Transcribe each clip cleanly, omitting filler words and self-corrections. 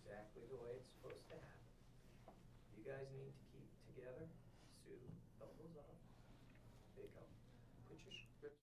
exactly the way it's supposed to happen. You guys need to keep together. Sue, elbows off. There you go. Put your script.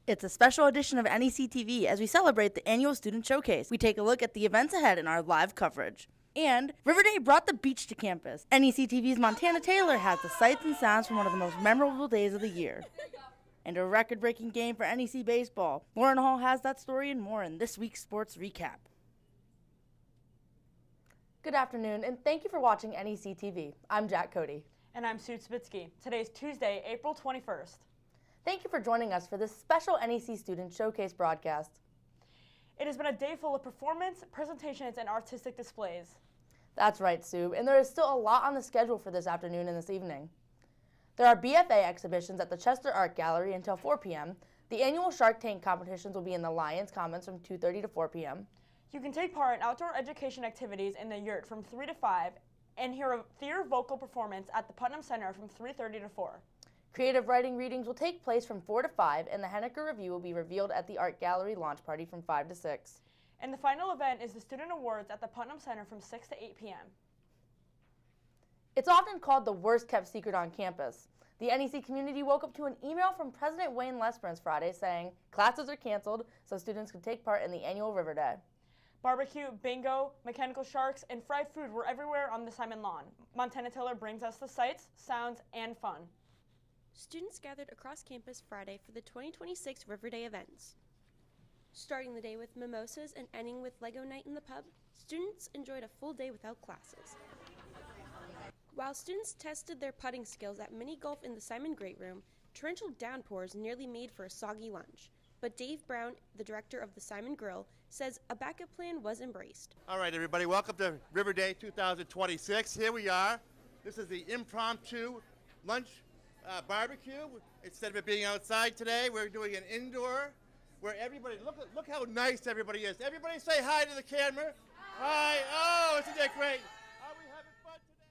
It's a special edition of NEC-TV as we celebrate the annual Student Showcase. We take a look at the events ahead in our live coverage. And Riverdale brought the beach to campus. NEC-TV's Montana Taylor has the sights and sounds from one of the most memorable days of the year. And a record-breaking game for NEC baseball. Lauren Hall has that story and more in this week's sports recap. Good afternoon, and thank you for watching NEC-TV. I'm Jack Cody. And I'm Sue Spitsky. Today is Tuesday, April 21st. Thank you for joining us for this special NEC Student Showcase broadcast. It has been a day full of performance, presentations, and artistic displays. That's right, Sue, and there is still a lot on the schedule for this afternoon and this evening. There are BFA exhibitions at the Chester Art Gallery until 4 p.m. The annual Shark Tank competitions will be in the Lions Commons from 2:30 to 4 p.m. You can take part in outdoor education activities in the yurt from 3 to 5 and hear a theater vocal performance at the Putnam Center from 3:30 to 4. Creative writing readings will take place from 4 to 5, and the Henniker Review will be revealed at the Art Gallery launch party from 5 to 6. And the final event is the Student Awards at the Putnam Center from 6 to 8 p.m. It's often called the worst kept secret on campus. The NEC community woke up to an email from President Wayne Lesperance Friday saying classes are canceled so students could take part in the annual River Day. Barbecue, bingo, mechanical sharks, and fried food were everywhere on the Simon lawn. Montana Tiller brings us the sights, sounds, and fun. Students gathered across campus Friday for the 2026 River Day events. Starting the day with mimosas and ending with Lego night in the pub, students enjoyed a full day without classes. While students tested their putting skills at mini golf in the Simon Great Room, torrential downpours nearly made for a soggy lunch. But Dave Brown, the director of the Simon Grill, says a backup plan was embraced. All right, everybody, welcome to River Day 2026. Here we are. This is the impromptu lunch barbecue. Instead of it being outside today, we're doing an indoor where everybody, look how nice everybody is. Everybody say hi to the camera. Hi. Oh, isn't that great? Are we having fun today?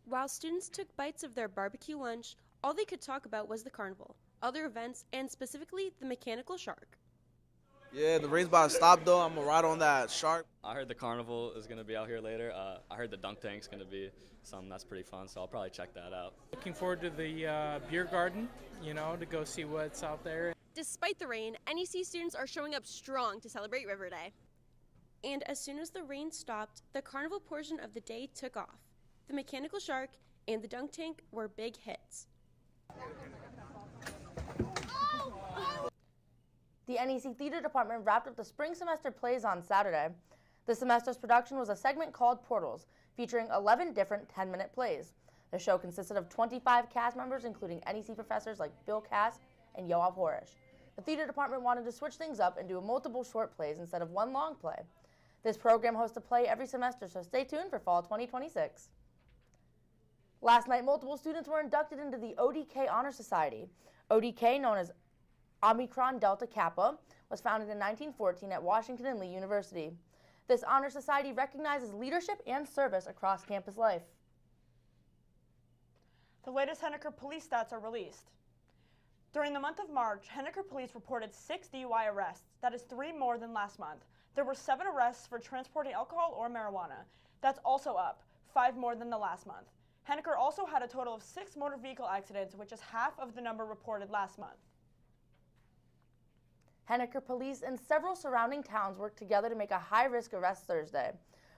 While students took bites of their barbecue lunch, all they could talk about was the carnival, other events, and specifically the mechanical shark. Yeah, the rain's about to stop though. I'm gonna ride on that shark. I heard the carnival is gonna be out here later. I heard the dunk tank's gonna be something that's pretty fun, so I'll probably check that out. Looking forward to the beer garden, to go see what's out there. Despite the rain, NEC students are showing up strong to celebrate River Day. And as soon as the rain stopped, the carnival portion of the day took off. The mechanical shark and the dunk tank were big hits. The NEC Theater Department wrapped up the spring semester plays on Saturday. This semester's production was a segment called Portals, featuring 11 different 10-minute plays. The show consisted of 25 cast members, including NEC professors like Bill Cass and Yoav Horish. The theater department wanted to switch things up and do multiple short plays instead of one long play. This program hosts a play every semester, so stay tuned for fall 2026. Last night, multiple students were inducted into the ODK Honor Society. ODK, known as Omicron Delta Kappa, was founded in 1914 at Washington and Lee University. This honor society recognizes leadership and service across campus life. The latest Henniker police stats are released. During the month of March, Henniker police reported 6 DUI arrests. That is 3 more than last month. There were 7 arrests for transporting alcohol or marijuana. That's also up, 5 more than the last month. Henniker also had a total of 6 motor vehicle accidents, which is half of the number reported last month. Henniker police and several surrounding towns worked together to make a high-risk arrest Thursday.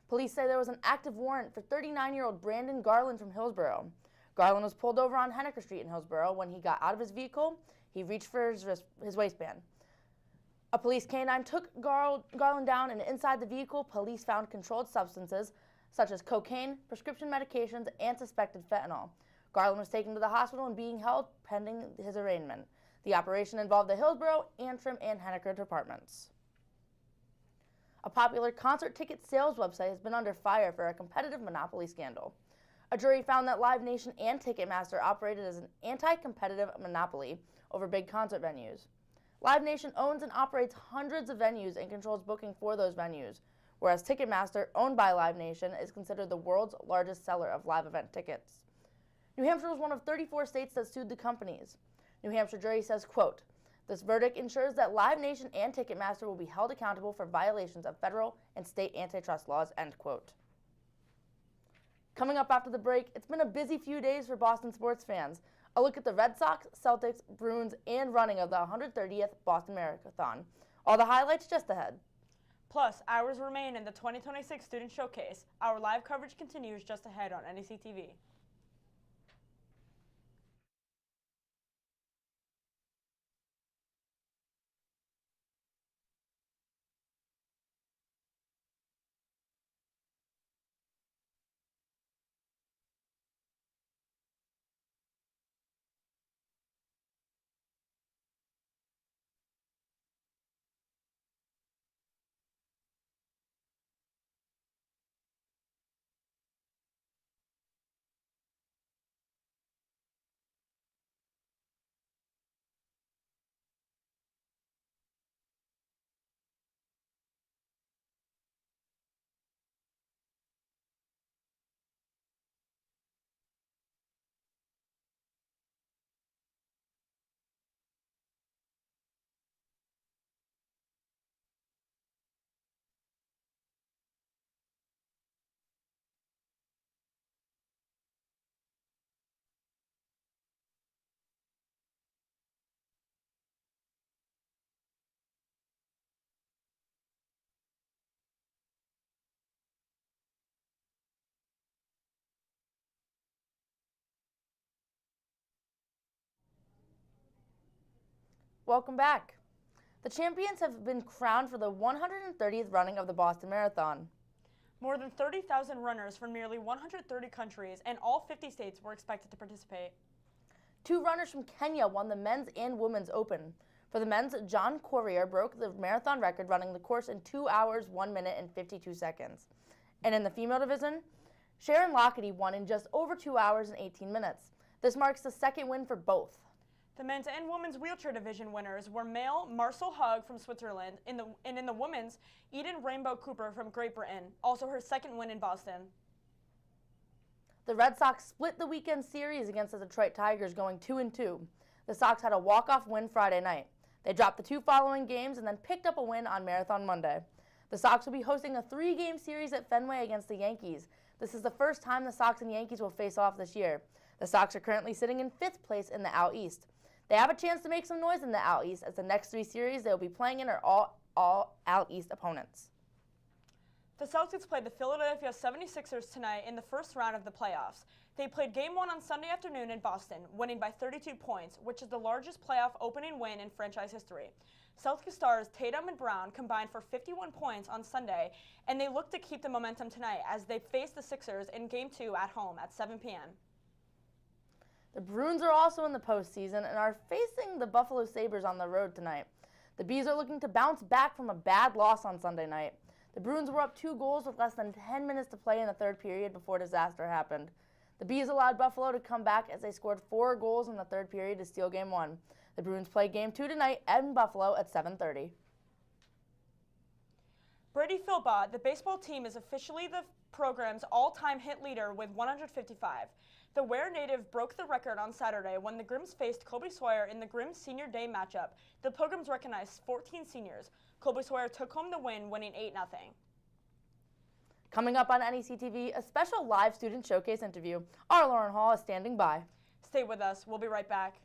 Police say there was an active warrant for 39-year-old Brandon Garland from Hillsborough. Garland was pulled over on Henniker Street in Hillsborough. When he got out of his vehicle, he reached for his waistband. A police canine took Garland down, and inside the vehicle, police found controlled substances such as cocaine, prescription medications, and suspected fentanyl. Garland was taken to the hospital and being held pending his arraignment. The operation involved the Hillsborough, Antrim, and Henniker departments. A popular concert ticket sales website has been under fire for a competitive monopoly scandal. A jury found that Live Nation and Ticketmaster operated as an anti-competitive monopoly over big concert venues. Live Nation owns and operates hundreds of venues and controls booking for those venues, whereas Ticketmaster, owned by Live Nation, is considered the world's largest seller of live event tickets. New Hampshire was one of 34 states that sued the companies. New Hampshire jury says, quote, "This verdict ensures that Live Nation and Ticketmaster will be held accountable for violations of federal and state antitrust laws," end quote. Coming up after the break, it's been a busy few days for Boston sports fans. A look at the Red Sox, Celtics, Bruins, and running of the 130th Boston Marathon. All the highlights just ahead. Plus, hours remain in the 2026 Student Showcase. Our live coverage continues just ahead on NEC-TV. welcome back. The champions have been crowned for the 130th running of the Boston Marathon. More than 30,000 runners from nearly 130 countries and all 50 states were expected to participate. 2 runners from Kenya won the men's and women's open. For the men's, John Courier broke the marathon record running the course in 2 hours, 1 minute, and 52 seconds. And in the female division, Sharon Lockety won in just over 2 hours and 18 minutes. This marks the second win for both. The men's and women's wheelchair division winners were male Marcel Hug from Switzerland and in the women's, Eden Rainbow Cooper from Great Britain, also her second win in Boston. The Red Sox split the weekend series against the Detroit Tigers, going 2-2. The Sox had a walk-off win Friday night. They dropped the 2 following games and then picked up a win on Marathon Monday. The Sox will be hosting a 3-game series at Fenway against the Yankees. This is the first time the Sox and Yankees will face off this year. The Sox are currently sitting in 5th place in the AL East. They have a chance to make some noise in the AL East, as the next 3 series they will be playing in are all AL East opponents. The Celtics played the Philadelphia 76ers tonight in the first round of the playoffs. They played Game 1 on Sunday afternoon in Boston, winning by 32 points, which is the largest playoff opening win in franchise history. Celtics stars Tatum and Brown combined for 51 points on Sunday, and they look to keep the momentum tonight as they face the Sixers in Game 2 at home at 7 p.m. The Bruins are also in the postseason and are facing the Buffalo Sabres on the road tonight. The Bees are looking to bounce back from a bad loss on Sunday night. The Bruins were up 2 goals with less than 10 minutes to play in the third period before disaster happened. The Bees allowed Buffalo to come back as they scored 4 goals in the third period to steal Game 1. The Bruins play Game 2 tonight in Buffalo at 7:30. Brady Philbott, the baseball team, is officially the program's all-time hit leader with 155. The Ware native broke the record on Saturday when the Grims faced Colby Sawyer in the Grims Senior Day matchup. The Pilgrims recognized 14 seniors. Colby Sawyer took home the win, winning 8-0. Coming up on NEC-TV, a special live student showcase interview. Our Lauren Hall is standing by. Stay with us. We'll be right back.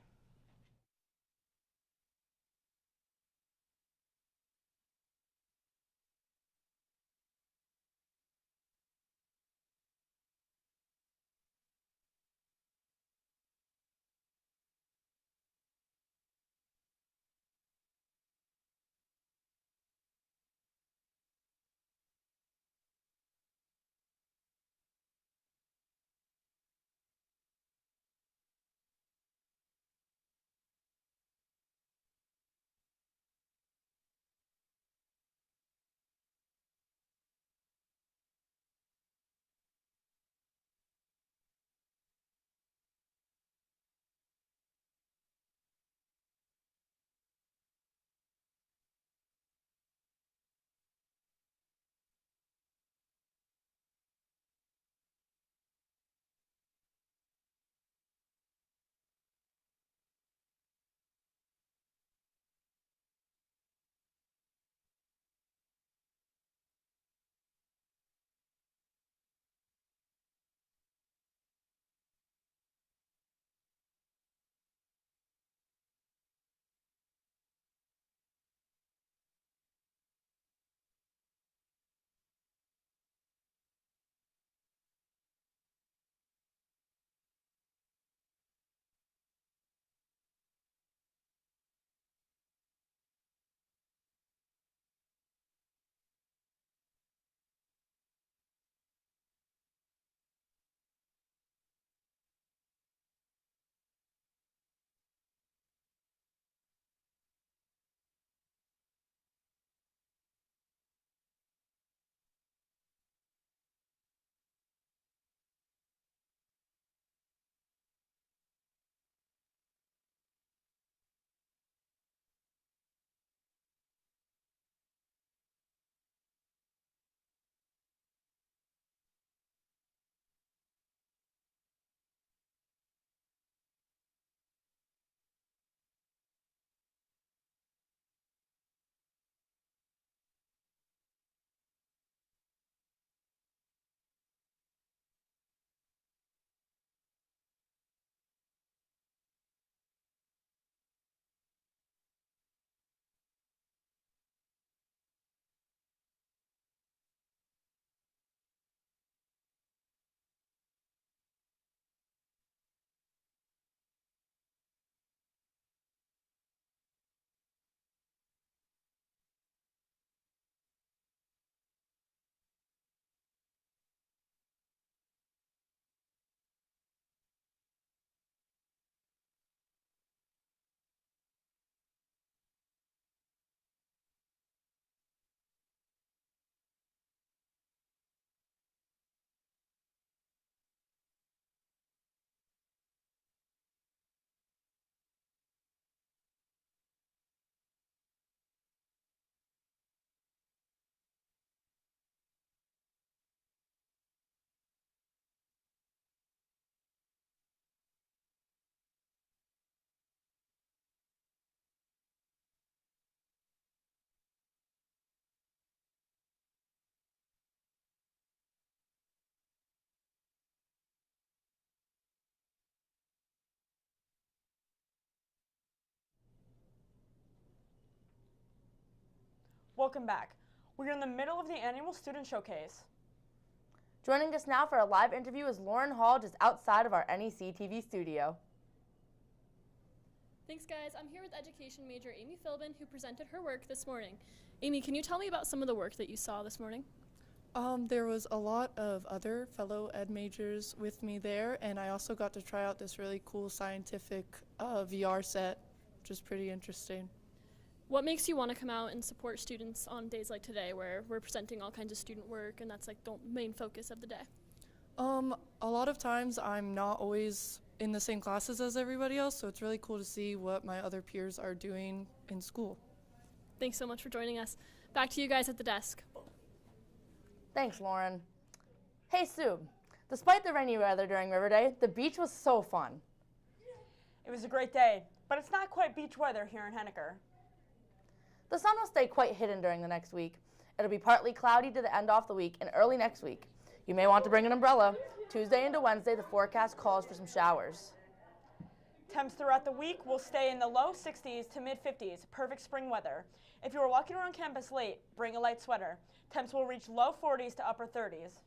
Welcome back. We are in the middle of the annual student showcase. Joining us now for a live interview is Lauren Hall, just outside of our NEC-TV studio. Thanks, guys. I'm here with education major Amy Philbin, who presented her work this morning. Amy, can you tell me about some of the work that you saw this morning? There was a lot of other fellow ed majors with me there, and I also got to try out this really cool scientific VR set, which is pretty interesting. What makes you want to come out and support students on days like today where we're presenting all kinds of student work and that's like the main focus of the day? A lot of times I'm not always in the same classes as everybody else, so it's really cool to see what my other peers are doing in school. Thanks so much for joining us. Back to you guys at the desk. Thanks, Lauren. Hey, Sue. Despite the rainy weather during River Day, the beach was so fun. It was a great day, but it's not quite beach weather here in Henniker. The sun will stay quite hidden during the next week. It'll be partly cloudy to the end off the week and early next week. You may want to bring an umbrella. Tuesday into Wednesday, the forecast calls for some showers. Temps throughout the week will stay in the low 60s to mid 50s, perfect spring weather. If you are walking around campus late, bring a light sweater. Temps will reach low 40s to upper 30s.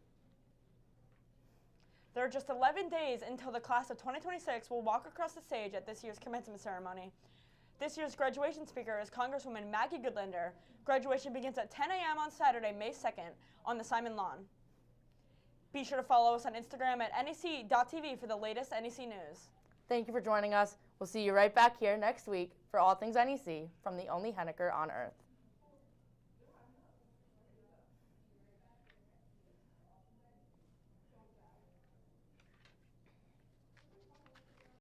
There are just 11 days until the class of 2026 will walk across the stage at this year's commencement ceremony. This year's graduation speaker is Congresswoman Maggie Goodlander. Graduation begins at 10 a.m. on Saturday, May 2nd, on the Simon Lawn. Be sure to follow us on Instagram at NEC.TV for the latest NEC news. Thank you for joining us. We'll see you right back here next week for all things NEC from the only Henniker on earth.